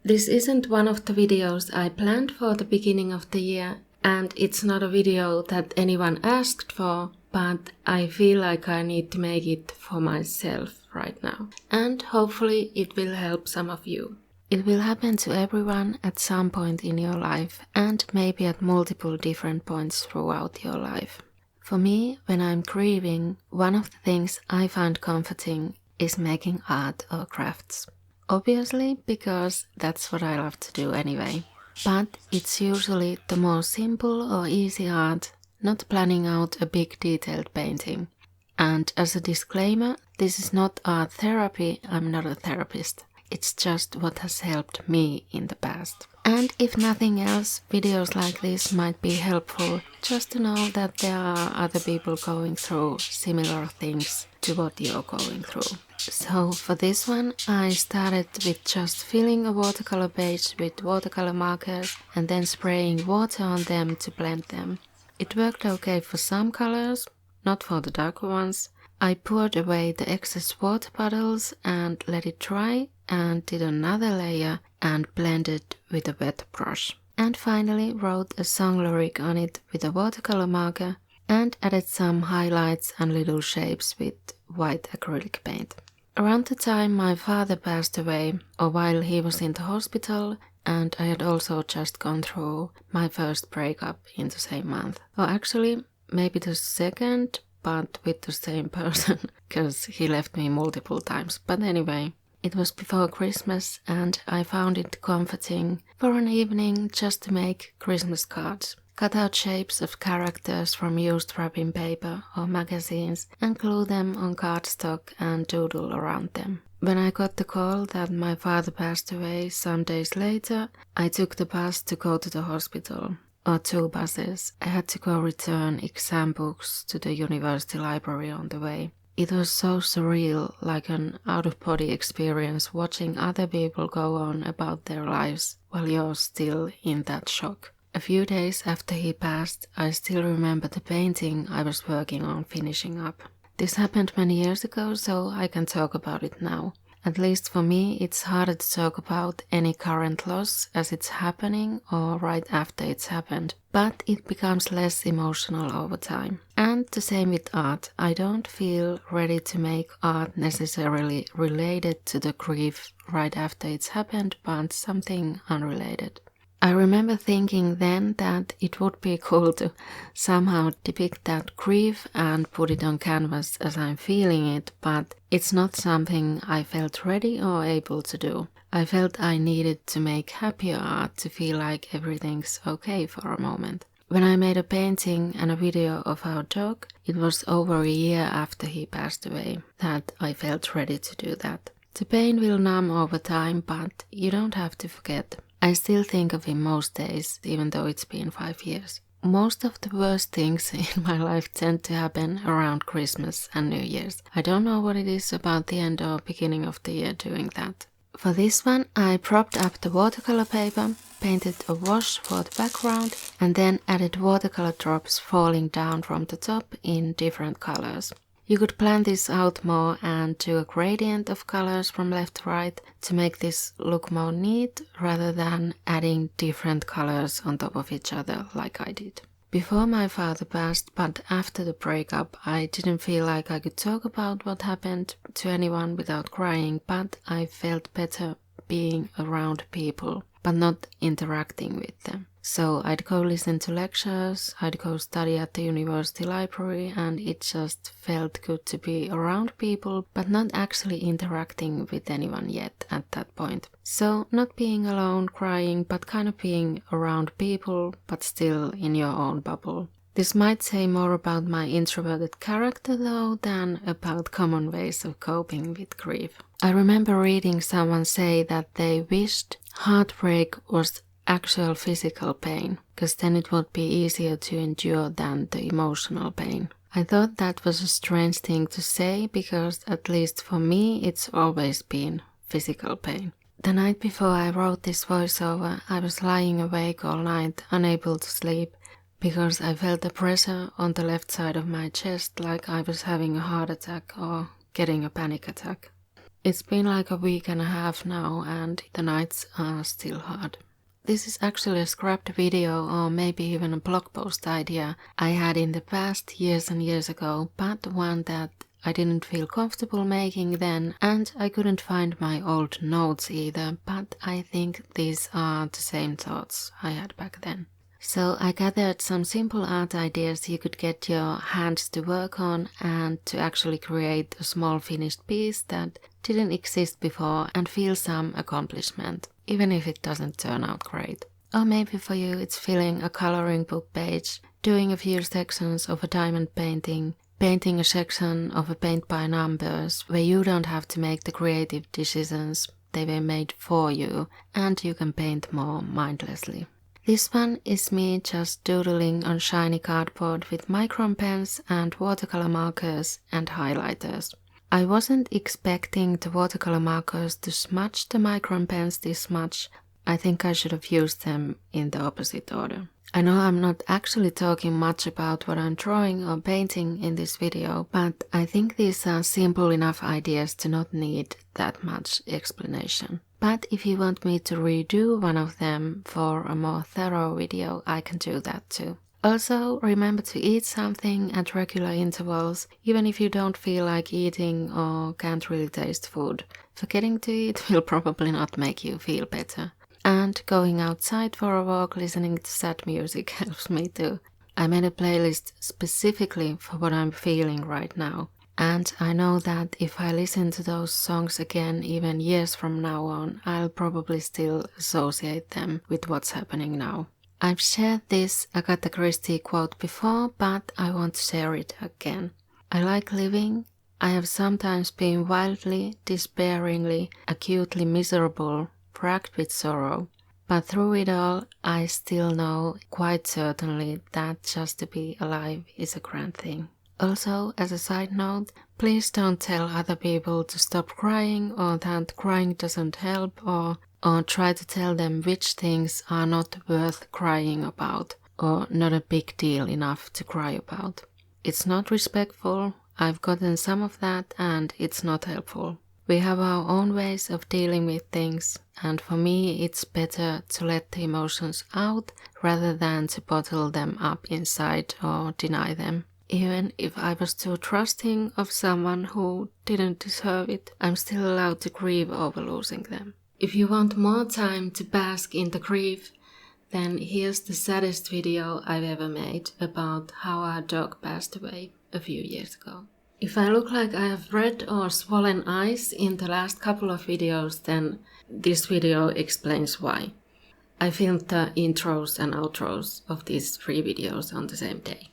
This isn't one of the videos I planned for the beginning of the year, and it's not a video that anyone asked for, but I feel like I need to make it for myself right now. And hopefully it will help some of you. It will happen to everyone at some point in your life, and maybe at multiple different points throughout your life. For me, when I'm grieving, one of the things I find comforting is making art or crafts. Obviously, because that's what I love to do anyway. But it's usually the more simple or easy art, not planning out a big detailed painting. And as a disclaimer, this is not art therapy, I'm not a therapist. It's just what has helped me in the past. And if nothing else, videos like this might be helpful just to know that there are other people going through similar things to what you're going through. So for this one, I started with just filling a watercolor page with watercolor markers and then spraying water on them to blend them. It worked okay for some colors, not for the darker ones. I poured away the excess water puddles and let it dry and did another layer and blended with a wet brush. And finally wrote a song lyric on it with a watercolor marker and added some highlights and little shapes with white acrylic paint. Around the time my father passed away, or while he was in the hospital, and I had also just gone through my first breakup in the same month. Or actually, maybe the second, but with the same person, because he left me multiple times. But anyway, it was before Christmas and I found it comforting for an evening just to make Christmas cards. Cut out shapes of characters from used wrapping paper or magazines and glue them on cardstock and doodle around them. When I got the call that my father passed away some days later, I took the bus to go to the hospital. Or 2 buses. I had to go return exam books to the university library on the way. It was so surreal, like an out-of-body experience watching other people go on about their lives while you're still in that shock. A few days after he passed, I still remember the painting I was working on finishing up. This happened many years ago, so I can talk about it now. At least for me, it's harder to talk about any current loss as it's happening or right after it's happened, but it becomes less emotional over time. And the same with art. I don't feel ready to make art necessarily related to the grief right after it's happened, but something unrelated. I remember thinking then that it would be cool to somehow depict that grief and put it on canvas as I'm feeling it, but it's not something I felt ready or able to do. I felt I needed to make happier art to feel like everything's okay for a moment. When I made a painting and a video of our dog, it was over a year after he passed away that I felt ready to do that. The pain will numb over time, but you don't have to forget. I still think of him most days, even though it's been 5 years. Most of the worst things in my life tend to happen around Christmas and New Year's. I don't know what it is about the end or beginning of the year doing that. For this one, I propped up the watercolor paper, painted a wash for the background, and then added watercolor drops falling down from the top in different colors. You could plan this out more and do a gradient of colors from left to right to make this look more neat rather than adding different colors on top of each other like I did. Before my father passed, but after the breakup, I didn't feel like I could talk about what happened to anyone without crying, but I felt better being around people, but not interacting with them. So I'd go listen to lectures, I'd go study at the university library, and it just felt good to be around people, but not actually interacting with anyone yet at that point. So not being alone, crying, but kind of being around people, but still in your own bubble. This might say more about my introverted character though than about common ways of coping with grief. I remember reading someone say that they wished heartbreak was actual physical pain, because then it would be easier to endure than the emotional pain. I thought that was a strange thing to say because at least for me it's always been physical pain. The night before I wrote this voiceover, I was lying awake all night, unable to sleep, because I felt the pressure on the left side of my chest like I was having a heart attack or getting a panic attack. It's been like a week and a half now and the nights are still hard. This is actually a scrapped video or maybe even a blog post idea I had in the past years and years ago, but one that I didn't feel comfortable making then, and I couldn't find my old notes either, but I think these are the same thoughts I had back then. So I gathered some simple art ideas you could get your hands to work on and to actually create a small finished piece that didn't exist before and feel some accomplishment, even if it doesn't turn out great. Or maybe for you it's filling a coloring book page, doing a few sections of a diamond painting, painting a section of a paint by numbers where you don't have to make the creative decisions, they were made for you, and you can paint more mindlessly. This one is me just doodling on shiny cardboard with micron pens and watercolor markers and highlighters. I wasn't expecting the watercolor markers to smudge the micron pens this much. I think I should have used them in the opposite order. I know I'm not actually talking much about what I'm drawing or painting in this video, but I think these are simple enough ideas to not need that much explanation. But if you want me to redo one of them for a more thorough video, I can do that too. Also, remember to eat something at regular intervals, even if you don't feel like eating or can't really taste food. Forgetting to eat will probably not make you feel better. And going outside for a walk listening to sad music helps me too. I made a playlist specifically for what I'm feeling right now. And I know that if I listen to those songs again even years from now on, I'll probably still associate them with what's happening now. I've shared this Agatha Christie quote before, but I want to share it again. I like living. I have sometimes been wildly, despairingly, acutely miserable, racked with sorrow. But through it all, I still know quite certainly that just to be alive is a grand thing. Also, as a side note, please don't tell other people to stop crying or that crying doesn't help or try to tell them which things are not worth crying about or not a big deal enough to cry about. It's not respectful, I've gotten some of that and it's not helpful. We have our own ways of dealing with things, and for me it's better to let the emotions out rather than to bottle them up inside or deny them. Even if I was too trusting of someone who didn't deserve it, I'm still allowed to grieve over losing them. If you want more time to bask in the grief, then here's the saddest video I've ever made about how our dog passed away a few years ago. If I look like I have red or swollen eyes in the last couple of videos, then this video explains why. I filmed the intros and outros of these 3 videos on the same day.